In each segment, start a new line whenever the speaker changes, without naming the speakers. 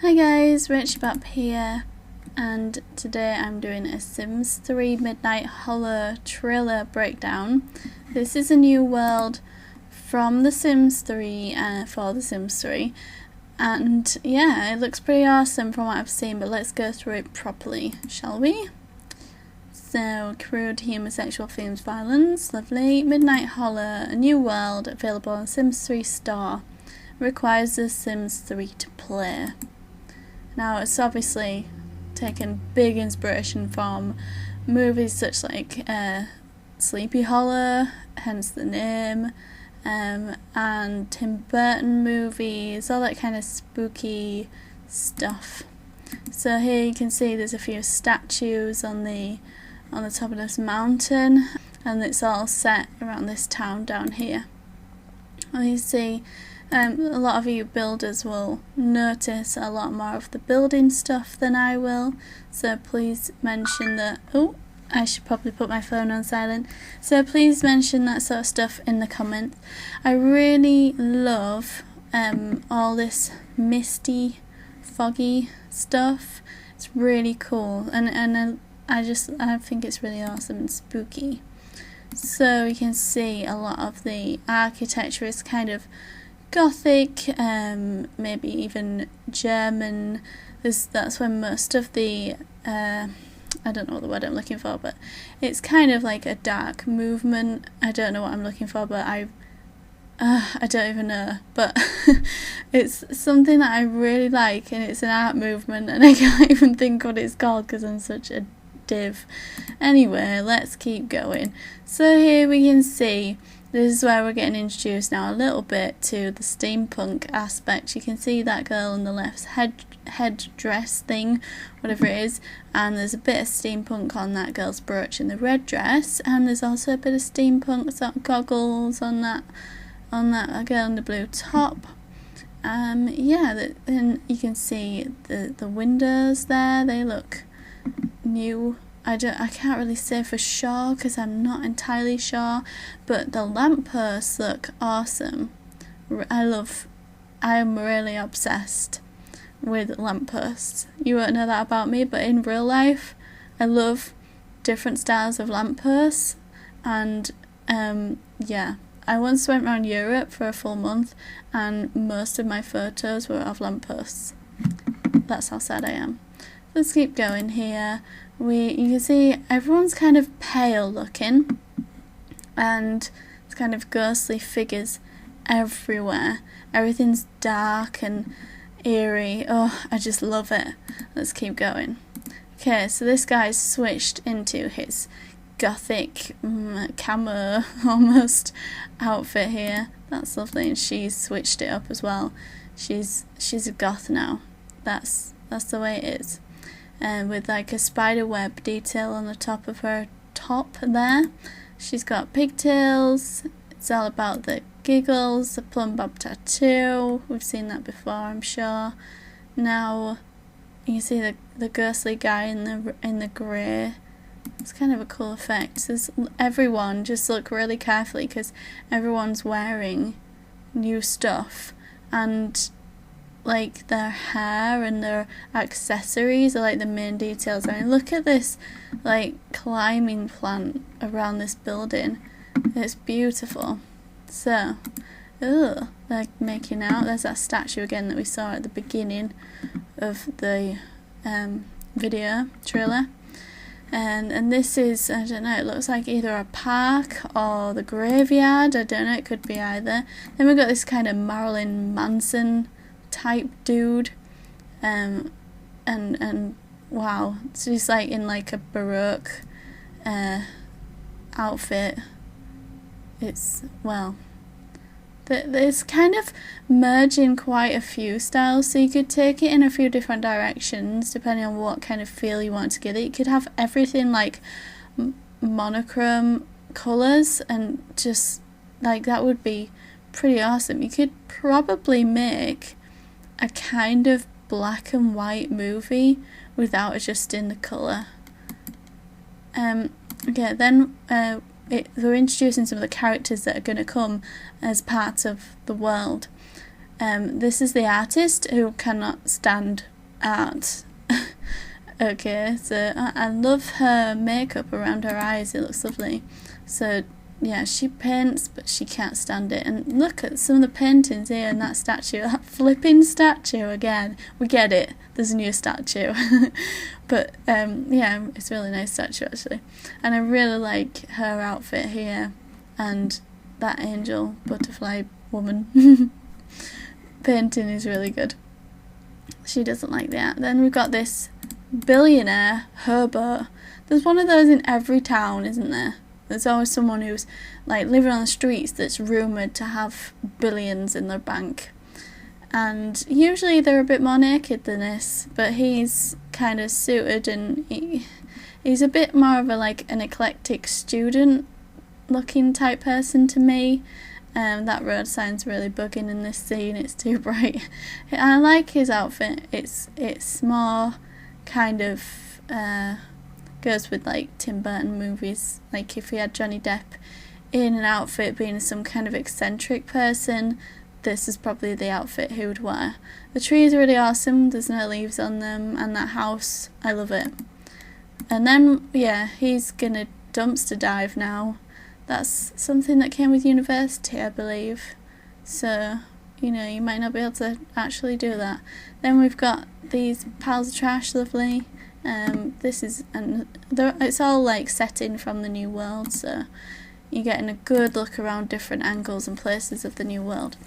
Hi guys, Rachybop here, and today I'm doing a Sims 3 Midnight Horror trailer breakdown. This is a new world from The Sims 3 for The Sims 3, and yeah, it looks pretty awesome from what I've seen, but let's go through it properly, shall we? So, crude homosexual themes violence, lovely. Midnight Horror, a new world available on Sims 3 store. Requires The Sims 3 to play. Now, it's obviously taken big inspiration from movies such like Sleepy Hollow, hence the name, and Tim Burton movies, all that kind of spooky stuff. So here you can see there's a few statues on the top of this mountain, and it's all set around this town down here. And you see a lot of you builders will notice a lot more of the building stuff than I will, so please mention that. Oh, I should probably put my phone on silent. So please mention that sort of stuff in the comments. I really love all this misty, foggy stuff. It's really cool, and I think it's really awesome and spooky. So you can see a lot of the architecture is kind of Gothic, maybe even German. That's when most of the I don't know what the word I'm looking for, but it's kind of like a dark movement. I don't know what I'm looking for, but I don't even know, but it's something that I really like, and it's an art movement, and I can't even think what it's called because I'm such a div. Anyway, let's keep going. So here we can see this is where we're getting introduced now a little bit to the steampunk aspect. You can see that girl on the left's headdress thing, whatever it is, and there's a bit of steampunk on that girl's brooch in the red dress, and there's also a bit of steampunk sort of goggles on that girl in the blue top. Yeah, and you can see the windows there, they look new. I can't really say for sure because I'm not entirely sure, but the lampposts look awesome. I am really obsessed with lampposts. You won't know that about me, but in real life I love different styles of lampposts, and yeah, I once went around Europe for a full month and most of my photos were of lampposts. That's how sad I am. Let's keep going here. You can see everyone's kind of pale looking, and it's kind of ghostly figures everywhere. Everything's dark and eerie. Oh, I just love it. Let's keep going. Okay, so this guy's switched into his gothic camo almost outfit here. That's lovely, and she's switched it up as well. She's a goth now. That's the way it is. And with like a spider web detail on the top of her top there. She's got pigtails. It's all about the giggles, the plum bob tattoo. We've seen that before, I'm sure. Now you can see the ghostly guy in the grey. It's kind of a cool effect. Everyone just look really carefully because everyone's wearing new stuff, and like their hair and their accessories are like the main details. I mean, look at this like climbing plant around this building. It's beautiful. So, they're making out. There's that statue again that we saw at the beginning of the video trailer. And this is, I don't know, it looks like either a park or the graveyard. I don't know, it could be either. Then we've got this kind of Marilyn Manson type dude, and wow, so he's like in like a baroque outfit. It's, well, there's kind of merging quite a few styles, so you could take it in a few different directions depending on what kind of feel you want to give it. You could have everything like monochrome colours, and just like that would be pretty awesome. You could probably make a kind of black and white movie without adjusting the colour. Okay, then they're introducing some of the characters that are going to come as part of the world. This is the artist who cannot stand art. Okay, so I love her makeup around her eyes, it looks lovely. So yeah, she paints, but she can't stand it. And look at some of the paintings here and that statue, that flipping statue again. We get it, there's a new statue. But yeah, it's a really nice statue actually. And I really like her outfit here and that angel butterfly woman. Painting is really good. She doesn't like that. Then we've got this Billionaire Herbert. There's one of those in every town, isn't there? There's always someone who's like living on the streets that's rumoured to have billions in their bank. And usually they're a bit more naked than this, but he's kind of suited and he's a bit more of a like an eclectic student looking type person to me. That road sign's really bugging in this scene, it's too bright. I like his outfit, it's more kind of goes with like Tim Burton movies, like if he had Johnny Depp in an outfit being some kind of eccentric person, this is probably the outfit he would wear. The trees are really awesome, there's no leaves on them, and that house, I love it. And then yeah, he's gonna dumpster dive now. That's something that came with university, I believe, so you know, you might not be able to actually do that. Then we've got these piles of trash, lovely. This is, and it's all like set in from the new world, so you're getting a good look around different angles and places of the new world.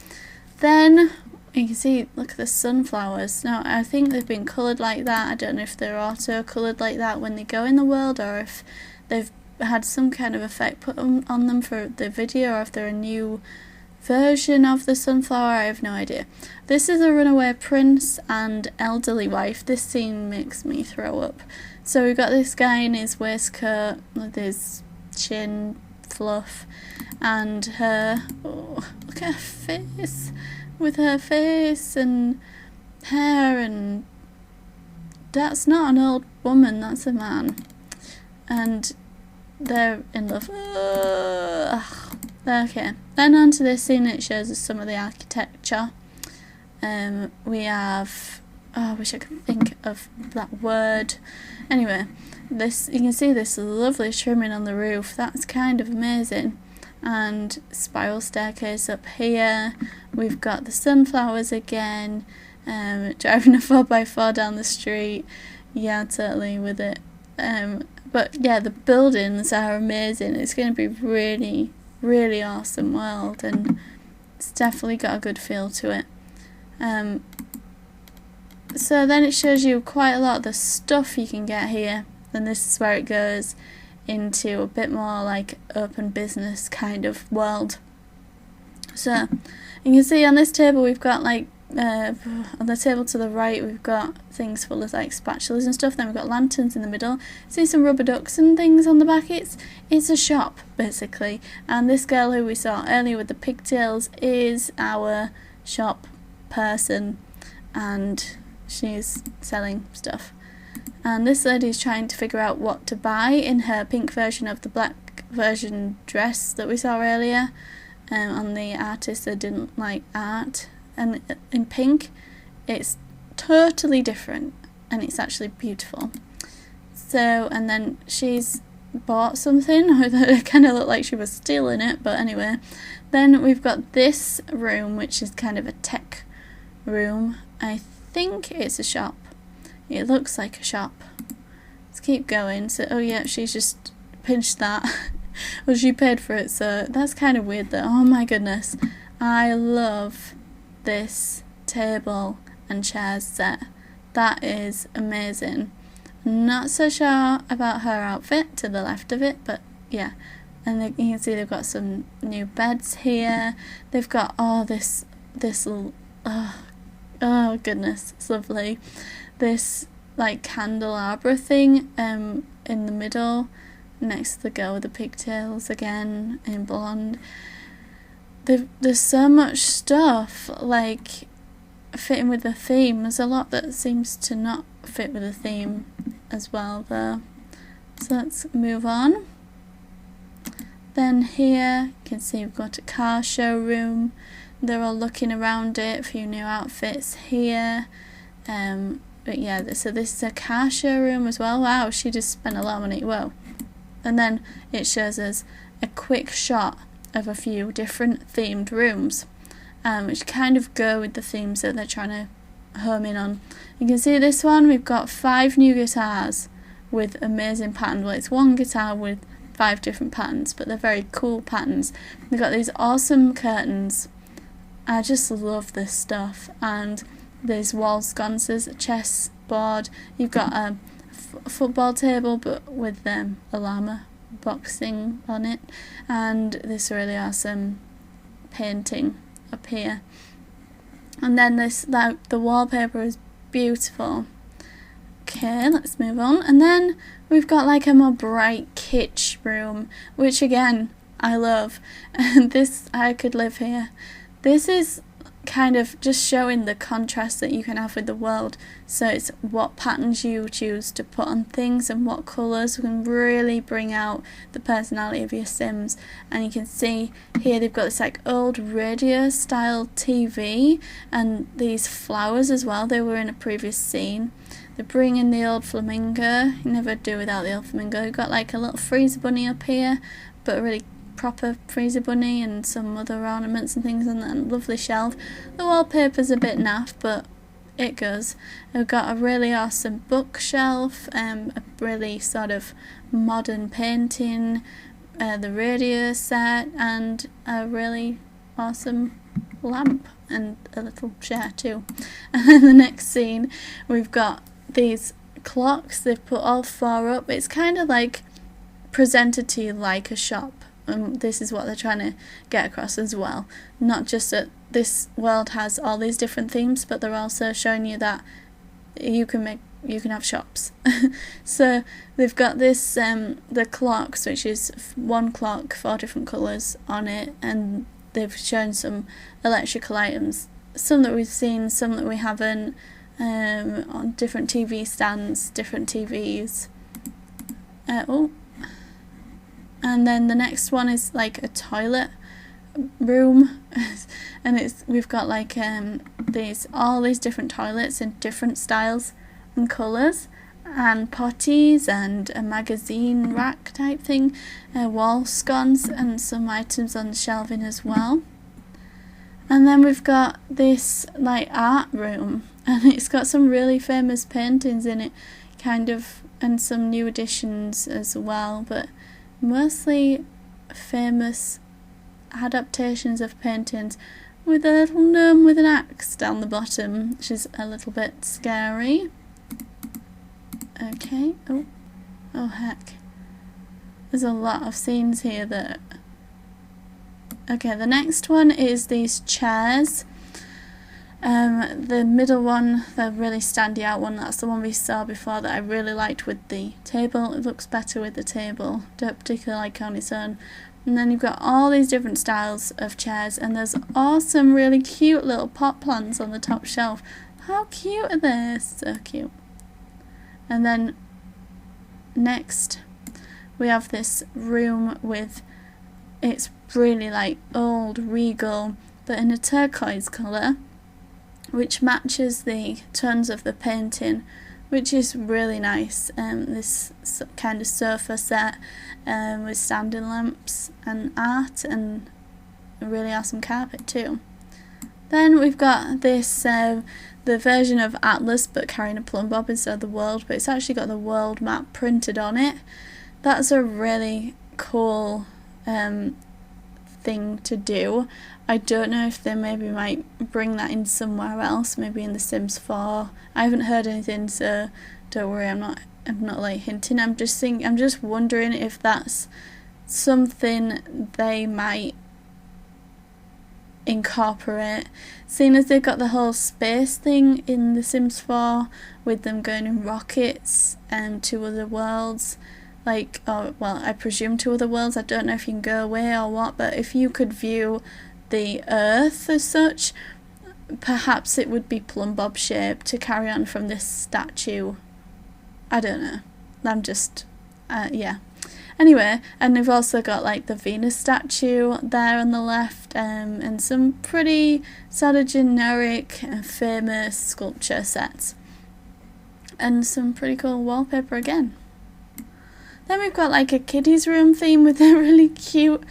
Then you can see, look at the sunflowers. Now I think they've been coloured like that. I don't know if they're auto coloured like that when they go in the world, or if they've had some kind of effect put on them for the video, or if they're a new version of the sunflower, I have no idea. This is a runaway prince and elderly wife. This scene makes me throw up. So we've got this guy in his waistcoat with his chin fluff, and her, oh, look at her face, with her face and hair, and that's not an old woman, that's a man, and they're in love. Okay, then on to this scene. It shows us some of the architecture. We have, oh, I wish I could think of that word. Anyway, this, you can see this lovely trimming on the roof. That's kind of amazing. And spiral staircase up here. We've got the sunflowers again. Driving a 4x4 down the street. Yeah, totally with it. But yeah, the buildings are amazing. It's going to be really, really awesome world, and it's definitely got a good feel to it. So then it shows you quite a lot of the stuff you can get here, and this is where it goes into a bit more like open business kind of world. So you can see on this table we've got like on the table to the right we've got things full of like spatulas and stuff. Then we've got lanterns in the middle. See some rubber ducks and things on the back. It's a shop basically, and this girl who we saw earlier with the pigtails is our shop person, and she's selling stuff. And this lady's trying to figure out what to buy in her pink version of the black version dress that we saw earlier. On the artist that didn't like art. And in pink, it's totally different, and it's actually beautiful. So, and then she's bought something, it kind of looked like she was stealing it, but anyway. Then we've got this room, which is kind of a tech room. I think it's a shop. It looks like a shop. Let's keep going. So, oh yeah, she's just pinched that. Well, she paid for it, so that's kind of weird though. Oh my goodness. I love this table and chairs set. That is amazing. Not so sure about her outfit to the left of it, but yeah. And you can see they've got some new beds here. They've got this little, oh goodness, it's lovely. This like candelabra thing in the middle next to the girl with the pigtails again in blonde. There's so much stuff like fitting with the theme. There's a lot that seems to not fit with the theme as well though. So let's move on. Then here you can see we've got a car showroom. They're all looking around it, a few new outfits here. But yeah, so this is a car showroom as well. Wow, she just spent a lot of money. Whoa. And then it shows us a quick shot of a few different themed rooms, which kind of go with the themes that they're trying to home in on. You can see this one, we've got 5 new guitars with amazing patterns. Well, it's one guitar with 5 different patterns, but they're very cool patterns. They've got these awesome curtains. I just love this stuff. And there's wall sconces, a chess board. You've got a football table, but with a llama boxing on it, and this really awesome painting up here. And then the wallpaper is beautiful. Okay, let's move on. And then we've got like a more bright kitsch room, which again I love. And this, I could live here. This is kind of just showing the contrast that you can have with the world. So it's what patterns you choose to put on things and what colours can really bring out the personality of your Sims. And you can see here they've got this like old radio style TV and these flowers as well. They were in a previous scene. They bring in the old flamingo. You never do without the old flamingo. You've got like a little freezer bunny up here, but a really proper freezer bunny, and some other ornaments and things on that lovely shelf. The wallpaper's a bit naff, but it goes. We've got a really awesome bookshelf, a really sort of modern painting, the radio set, and a really awesome lamp and a little chair too. And then the next scene, we've got these clocks. They've put all 4 up. It's kind of like presented to you like a shop. And this is what they're trying to get across as well. Not just that this world has all these different themes, but they're also showing you that you can have shops. So they've got this the clocks, which is 1 clock, 4 different colours on it, and they've shown some electrical items, some that we've seen, some that we haven't, on different TV stands, different TVs. And then the next one is like a toilet room, and we've got like all these different toilets in different styles and colours, and potties and a magazine rack type thing, wall scones, and some items on the shelving as well. And then we've got this like art room, and it's got some really famous paintings in it, kind of, and some new additions as well, but mostly famous adaptations of paintings, with a little gnome with an axe down the bottom, which is a little bit scary. Okay, oh heck, there's a lot of scenes here that... Okay, the next one is these chairs. The middle one, the really standy out one, that's the one we saw before that I really liked with the table. It looks better with the table, don't particularly like it on its own. And then you've got all these different styles of chairs, and there's awesome, really cute little pot plants on the top shelf. How cute are they? So cute. And then next we have this room with, it's really like old regal, but in a turquoise colour, which matches the tones of the painting, which is really nice. This kind of sofa set with standing lamps and art, and a really awesome carpet too. Then we've got this, the version of Atlas but carrying a plumb bob instead of the world, but it's actually got the world map printed on it. That's a really cool thing to do. I don't know if they maybe might bring that in somewhere else, maybe in The Sims 4. I haven't heard anything, so don't worry, I'm not like hinting. I'm just wondering if that's something they might incorporate, seeing as they've got the whole space thing in The Sims 4 with them going in rockets to other worlds. Like, oh, well, I presume to other worlds. I don't know if you can go away or what, but if you could view the Earth as such, perhaps it would be plumb bob shaped to carry on from this statue. I don't know. I'm just, yeah. Anyway, and we've also got like the Venus statue there on the left, and some pretty sort of generic famous sculpture sets. and some pretty cool wallpaper again. Then we've got like a kiddies room theme with a really cute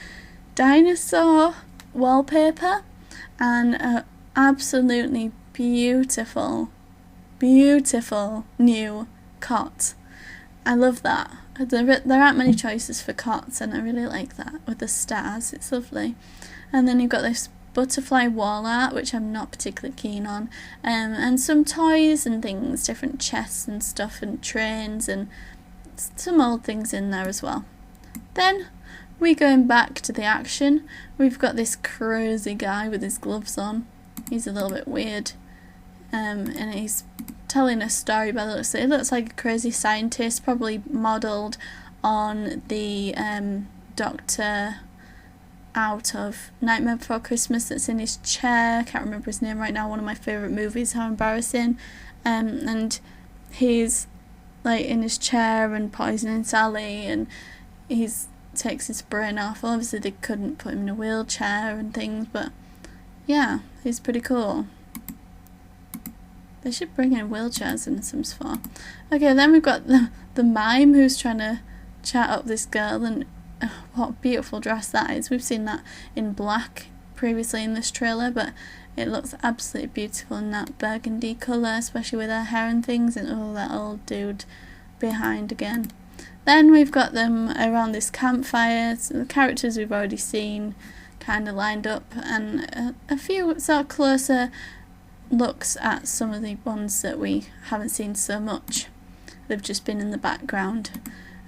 dinosaur wallpaper and a absolutely beautiful new cot. I love that. There aren't many choices for cots, and I really like that with the stars. It's lovely. And then you've got this butterfly wall art, which I'm not particularly keen on, and some toys and things, different chests and stuff, and trains, and some old things in there as well. Then we're going back to the action. We've got this crazy guy with his gloves on. He's a little bit weird, and he's telling a story by the looks of it. It looks like a crazy scientist, probably modelled on the doctor out of Nightmare Before Christmas that's in his chair. Can't remember his name right now. One of my favourite movies. How embarrassing. And he's like in his chair and poisoning Sally, and he's takes his brain off. Well, obviously they couldn't put him in a wheelchair and things, but yeah, he's pretty cool. They should bring in wheelchairs in Sims 4. Okay, then we've got the Mime who's trying to chat up this girl, and what a beautiful dress that is. We've seen that in black previously in this trailer, but it looks absolutely beautiful in that burgundy colour, especially with her hair and things, and oh, that old dude behind again. Then we've got them around this campfire. So the characters we've already seen kind of lined up, and a few sort of closer looks at some of the ones that we haven't seen so much. They've just been in the background.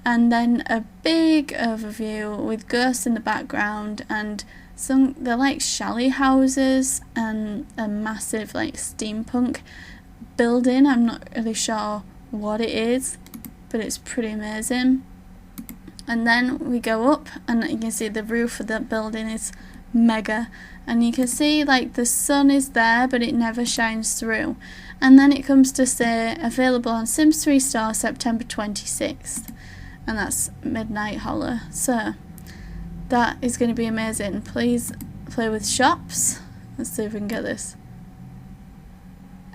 And then a big overview with ghosts in the background, and they're like chalet houses and a massive like steampunk building. I'm not really sure what it is, but it's pretty amazing. And then we go up, and you can see the roof of the building is mega, and you can see like the sun is there, but it never shines through. And then it comes to say available on Sims 3 Store September 26th, and that's Midnight Holler. So that is going to be amazing. Please play with shops. Let's see if we can get this.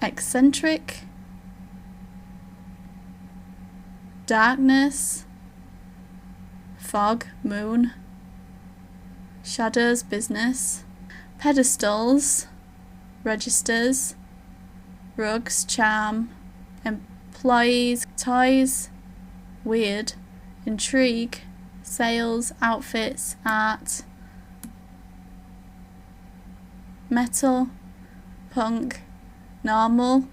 Eccentric, darkness, fog, moon, shadows, business, pedestals, registers, rugs, charm, employees, toys, weird, intrigue, sales, outfits, art, metal, punk, normal,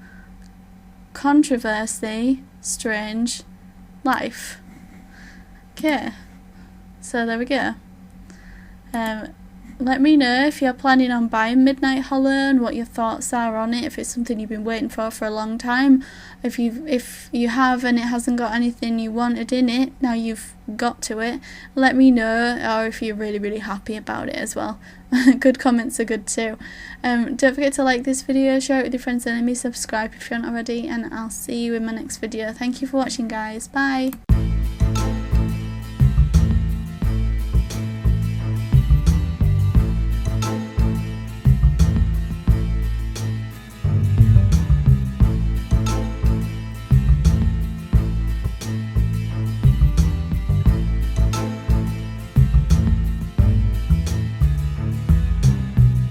controversy, strange, life. Okay, so there we go. Let me know if you're planning on buying Midnight Holler and what your thoughts are on it, if it's something you've been waiting for a long time. If you have and it hasn't got anything you wanted in it, now you've got to it, let me know, or if you're really happy about it as well. Good comments are good too. Don't forget to like this video, share it with your friends and enemies, subscribe if you haven't already, and I'll see you in my next video. Thank you for watching, guys. Bye.